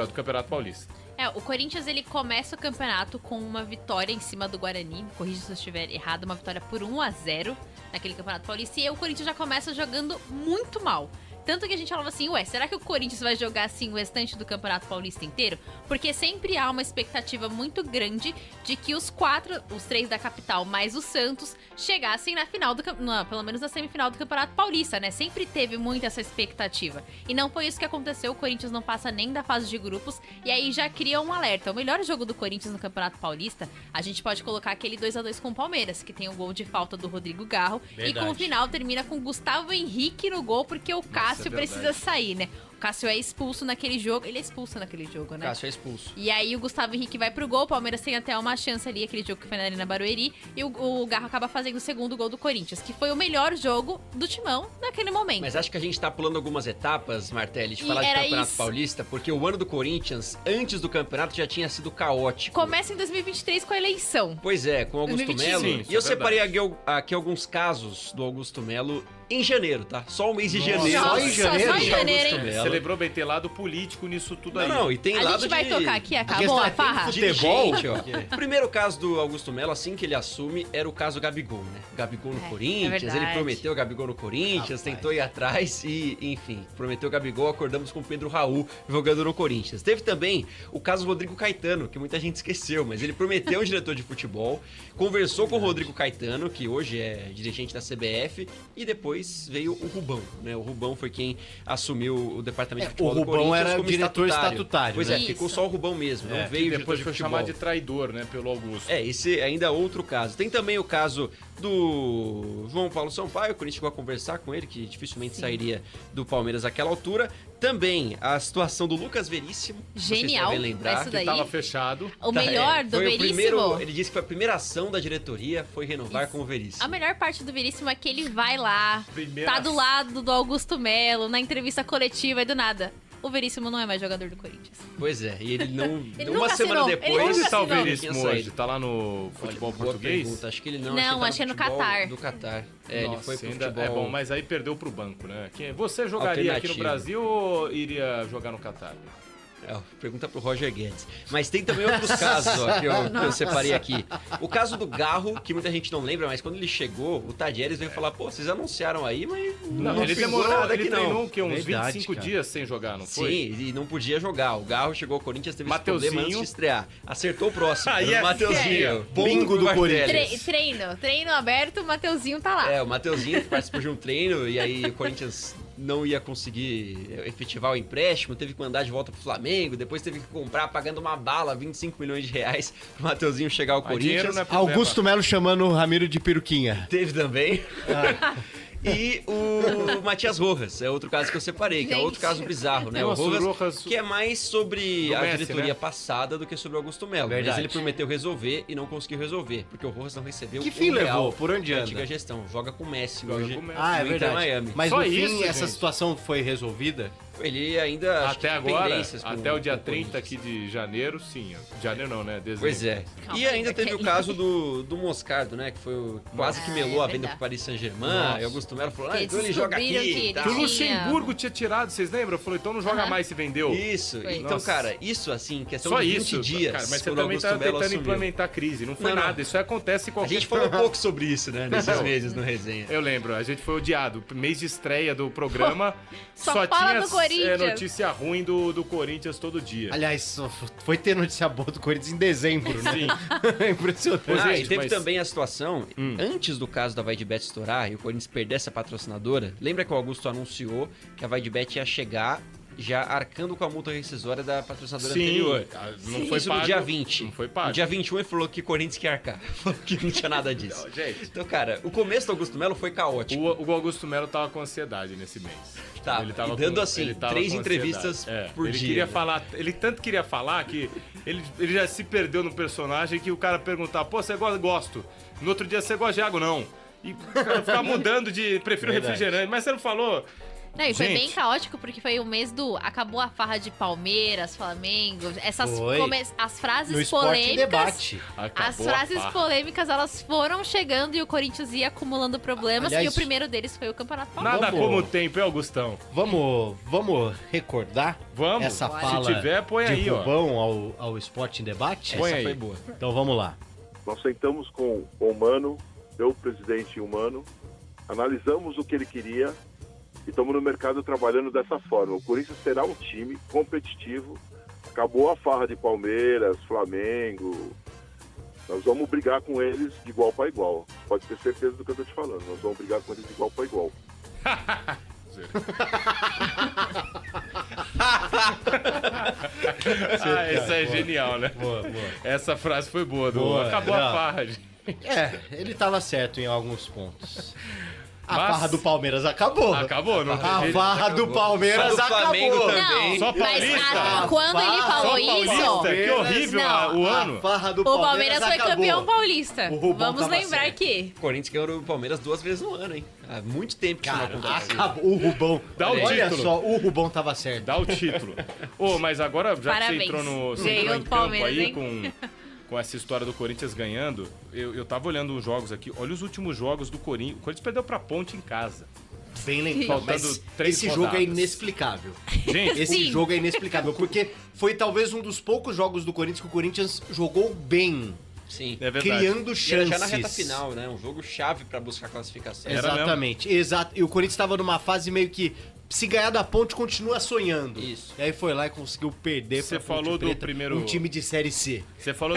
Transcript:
do Campeonato Paulista. O Corinthians ele começa o campeonato com uma vitória em cima do Guarani. Corrija se eu estiver errado, uma vitória por 1-0 naquele Campeonato Paulista. E aí o Corinthians já começa jogando muito mal. Tanto que a gente falava assim, será que o Corinthians vai jogar assim o restante do Campeonato Paulista inteiro? Porque sempre há uma expectativa muito grande de que os 3 da capital mais o Santos, chegassem na final pelo menos na semifinal do Campeonato Paulista, né? Sempre teve muito essa expectativa. E não foi isso que aconteceu, o Corinthians não passa nem da fase de grupos, e aí já cria um alerta. O melhor jogo do Corinthians no Campeonato Paulista, a gente pode colocar aquele 2-2 com o Palmeiras, que tem o gol de falta do Rodrigo Garro, e com o final termina com Gustavo Henrique no gol, porque o Cássio precisa sair, né? O Cássio é expulso naquele jogo. Ele é expulso naquele jogo, né? Cássio é expulso. E aí o Gustavo Henrique vai pro gol. O Palmeiras tem até uma chance ali, aquele jogo que foi na Arena Barueri. E o Garro acaba fazendo o segundo gol do Corinthians, que foi o melhor jogo do Timão naquele momento. Mas acho que a gente tá pulando algumas etapas, Martelli, de falar de Campeonato Paulista, porque o ano do Corinthians, antes do campeonato, já tinha sido caótico. Começa em 2023 com a eleição. Pois é, com o Augusto Melo. E eu separei aqui alguns casos do Augusto Melo em janeiro, tá? Só o mês de janeiro. Só em janeiro, hein? Celebrou bem ter lado político nisso tudo aí. Não, e tem lado de... A gente vai tocar aqui, acabou a farra. Futebol, o primeiro caso do Augusto Melo, assim que ele assume, era o caso Gabigol, né? Gabigol no Corinthians, ele prometeu o Gabigol no Corinthians, tentou ir atrás e, enfim, prometeu o Gabigol, acordamos com o Pedro Raul jogando no Corinthians. Teve também o caso Rodrigo Caetano, que muita gente esqueceu, mas ele prometeu um diretor de futebol, conversou com o Rodrigo Caetano, que hoje é dirigente da CBF, e depois veio o Rubão, né? O Rubão foi quem assumiu o departamento de futebol do Corinthians. O Rubão era o diretor estatutário. Pois né? Ficou só o Rubão mesmo, não veio o depois diretor de foi futebol. chamado de traidor, né, pelo Augusto. Esse ainda é outro caso. Tem também o caso do João Paulo Sampaio, o Corinthians chegou a conversar com ele, que dificilmente sairia do Palmeiras naquela altura. Também a situação do Lucas Veríssimo. Genial, vocês devem lembrar. isso daí. Que tava fechado. O melhor do Veríssimo. Ele disse que foi a primeira ação da diretoria foi renovar com o Veríssimo. A melhor parte do Veríssimo é que ele vai lá, tá do lado do Augusto Melo, na entrevista coletiva e do nada. O Veríssimo não é mais jogador do Corinthians. Pois é, e ele não... Ele uma semana assinou. depois... Onde tá o Veríssimo hoje? Tá lá no futebol português? Pergunta. Acho que ele não. Não, acho que é no Catar. Do Catar. Nossa, ele foi pro futebol... É bom, mas aí perdeu pro banco, né? Você jogaria aqui no Brasil ou iria jogar no Catar? Pergunta pro Roger Guedes. Mas tem também outros casos que eu separei aqui. O caso do Garro, que muita gente não lembra, mas quando ele chegou, o Tadieres veio falar, pô, vocês anunciaram aí, mas não ele demorou demorou, ele treinou uns Verdade, 25 cara. dias sem jogar, não foi? Sim, e não podia jogar. O Garro chegou ao Corinthians, teve esse Mateuzinho. problema antes de estrear. Acertou o próximo. Aí o Mateuzinho. Bingo do Corinthians. Treino aberto, o Mateuzinho tá lá. O Mateuzinho que participou de um treino e aí o Corinthians não ia conseguir efetivar o empréstimo, teve que mandar de volta pro Flamengo, depois teve que comprar pagando uma bala, 25 milhões de reais pro Mateuzinho chegar ao Corinthians. Augusto Melo chamando o Ramiro de peruquinha. Teve também. E o Matias Rojas, é outro caso que eu separei, que é outro caso bizarro, né? O Rojas, que é mais sobre a diretoria passada do que sobre o Augusto Melo. Verdade. Mas ele prometeu resolver e não conseguiu resolver, porque o Rojas não recebeu Que fim levou? Por onde anda? antiga gestão. Joga com o Messi Joga hoje. com o Messi. Ah, é no Inter verdade. Miami. Mas Só no fim, isso, essa gente. situação foi resolvida? Ele ainda... acho Até que agora, pendências com até o dia com 30 aqui de janeiro, sim. Janeiro não, né? Dezembro. Pois é. Calma E ainda aí, teve o Kelly. caso do Moscardo, né? Que foi quase que melou a venda verdade. pro Paris Saint-Germain. Nossa. E Augusto Melo falou, Porque então ele joga descobriram aqui que e tal. Que o Tinha. Luxemburgo tinha tirado, vocês lembram? Falou, então não joga mais se vendeu. Isso. Foi. Então, Nossa. cara, isso assim, questão Só de 20 isso, dias. cara, mas você quando também Augusto tá Melo tentando assumiu. implementar a crise. Não foi Não, não. nada, isso acontece em A qualquer... gente falou um pouco sobre isso, né? Nesses meses no resenha. Eu lembro, a gente foi odiado. Mês de estreia do programa, Só só fala tinha do Corinthians. notícia ruim do Corinthians todo dia. Aliás, só foi ter notícia boa do Corinthians em dezembro, né? Sim. Impressionante. E gente, teve mas- também a situação, antes do caso da Vaidbet estourar e o Corinthians perder essa patrocinadora, lembra que o Augusto anunciou que a Vaidbet ia chegar já arcando com a multa rescisória da patrocinadora anterior. Não foi Isso pago. no dia 20. Não foi pago. No dia 21 ele falou que o Corinthians quer arcar. Falou que não tinha nada disso. Não, gente. Então, cara, o começo do Augusto Melo foi caótico. O Augusto Melo tava com ansiedade nesse mês. Tá, Ele tava e dando com- assim, ele tava 3 com entrevistas ansiedade. por ele dia. Queria né? falar, ele tanto queria falar que ele já se perdeu no personagem que o cara perguntava, pô, você gosta? Gosto. No outro dia, você gosta de água? Não. E o cara ficava mudando de, prefiro Verdade. refrigerante. Mas você não falou... Não, e foi Gente. bem caótico, porque foi o mês do... Acabou a farra de Palmeiras, Flamengo, essas Foi. as frases No Esporte polêmicas... Debate. Acabou As frases a farra. polêmicas, elas foram chegando e o Corinthians ia acumulando problemas. Aliás, e o primeiro deles foi o Campeonato Paulista. Nada Vamos. como o tempo, hein, Augustão? Vamos recordar Vamos. essa Se fala tiver, põe de aí, ó. Rubão ao Esporte em Debate? Põe Essa aí. foi boa. Então vamos lá. Nós sentamos com o Mano, meu presidente humano, analisamos o que ele queria e estamos no mercado trabalhando dessa forma. O Corinthians será um time competitivo. Acabou a farra de Palmeiras, Flamengo. Nós vamos brigar com eles de igual para igual. Pode ter certeza do que eu estou te falando. Nós vamos brigar com eles de igual para igual. Isso é genial, né? Boa, boa. Essa frase foi boa, Du. Boa, Acabou não. a farra. gente. Ele tava certo em alguns pontos. A Mas- farra do Palmeiras acabou. Acabou, não tem A jeito. farra do Palmeiras Só do Flamengo acabou. também. Só Não, mas paulista? quando ele Só falou Paulista? isso... Que horrível Não. o ano. A farra do O Palmeiras foi acabou. campeão paulista. O Rubão Vamos tava lembrar certo. que... O Corinthians ganhou o Palmeiras 2 vezes no ano, hein? Há muito tempo que Cara, isso não acontecia. acabou. O Rubão. Dá o Olha título. só, o Rubão tava certo. Dá o título. Ô, mas agora, já que você Parabéns. entrou, você Ganhou entrou em do campo Palmeiras, aí hein? com essa história do Corinthians ganhando, eu tava olhando os jogos aqui. Olha os últimos jogos do Corinthians. O Corinthians perdeu pra Ponte em casa. Bem legal. Faltando Mas 3 esse jogo é rodadas. inexplicável. Gente, Esse Sim. jogo é inexplicável, porque foi talvez um dos poucos jogos do Corinthians que o Corinthians jogou bem, Sim. é verdade. criando E era chances. já na reta final, né? Um jogo chave pra buscar classificação. Era Exatamente, exato. E o Corinthians estava numa fase meio que, se ganhar da Ponte, continua sonhando. Isso. E aí foi lá e conseguiu perder Você pra Ponte falou do Preta, primeiro- um time de Série C. Você falou